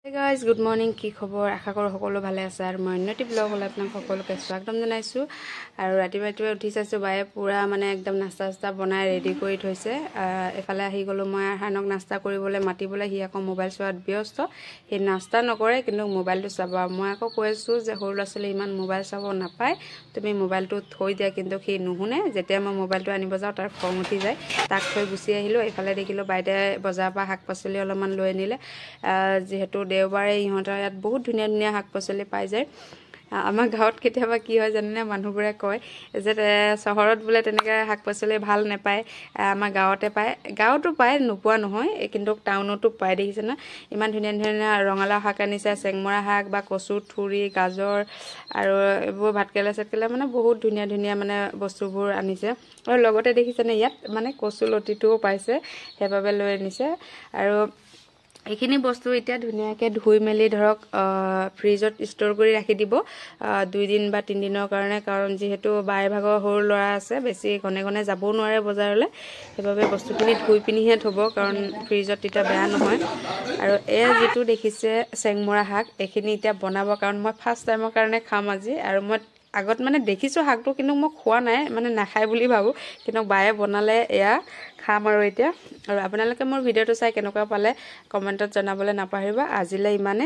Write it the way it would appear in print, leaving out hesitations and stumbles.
Hey guys, good morning. কি খবৰ? আশা কৰোঁ সকলো ভালে আছে আৰু মই উন্নতি ব্লগ হলে আপোনাক সকলোকে স্বাগতম জনাইছো আৰু ৰাতিপুৱা উঠি চাইছো বায়ে পুৰা মানে একদম নাস্তা বনাই ৰেডি কৰি থৈছে এফালে আহি গলো মই হানক নাস্তা কৰিবলৈ মাতিবলৈ হি আকৌ মোবাইল চোৱাত ব্যস্ত হি নাস্তা নকৰে কিন্তু মোবাইলটো চাব মই আকৌ কৈছো যে সৰু ল'ৰাছলি ইমান মোবাইল চাব নাপায় তুমি মোবাইলটো থৈ দিয়া কিন্তু হি নুহুনে যেতিয়া মই মোবাইলটো আনিব যাও তাৰ খং উঠি যায় তাক থৈ গুচি আহিলো এফালে দেখিলো বাইদে বজাৰ পৰা শাক-পাচলি অলপমান লৈ আনিলে যেহেতু দেওবাৰে ইহঁতৰ ইয়াত বহুত ধুনীয়া ধুনীয়া শাক-পাচলি পাই যায় আমাৰ গাঁৱত কেতিয়াবা কি হয় জানেনে মানুহবোৰে কয় যে চহৰত বোলে তেনেকৈ শাক-পাচলি ভাল নাপায় আমাৰ গাঁৱতে পায় গাঁৱতো পায় নোপোৱা নহয় কিন্তু টাউনতো পায় দেখিছে না ইমান ধুনীয়া ধুনীয়া ৰঙালাও শাক আনিছে চেংমৰা শাক বা কচু থুৰি গাজৰ আৰু এইবোৰ ভাতকেৰেলা মানে বহুত ধুনীয়া ধুনীয়া মানে বস্তুবোৰ আনিছে আৰু লগতে দেখিছেনে ইয়াত মানে কচু লতিটোও পাইছে সেইবাবে লৈ আনিছে আৰু এইখিনি বস্তু এতিয়া ধুনীয়াকৈ ধুই মেলি ধৰক ফ্ৰিজত ষ্ট'ৰ কৰি ৰাখি দিব 2 দিন বা 3 দিনৰ কাৰণে কাৰণ যেহেতু বাই ভাগৰ সৰু ল'ৰা আছে বেছি ঘনে ঘনে যাবও নোৱাৰে বজাৰলৈ সেইবাবে বস্তুখিনি ধুই পিনিহে থ'ব কাৰণ ফ্ৰিজত তেতিয়া বেয়া নহয় আৰু এয়া যিটো দেখিছে চেংমৰা শাক এইখিনি এতিয়া বনাব কাৰণ মই ফাৰ্ষ্ট টাইমৰ কাৰণে খাম আজি আৰু মই আগত মানে দেখিছো শাকটো কিন্তু মই খোৱা নাই মানে নাখায় বুলি ভাবো কিন্তু বায়ে বনালে এয়া খাম আৰু এতিয়া আৰু আপোনালোকে মোৰ ভিডিঅ'টো চাই কেনেকুৱা পালে কমেন্টত জনাবলৈ নাপাহৰিবা আজিলৈ ইমানে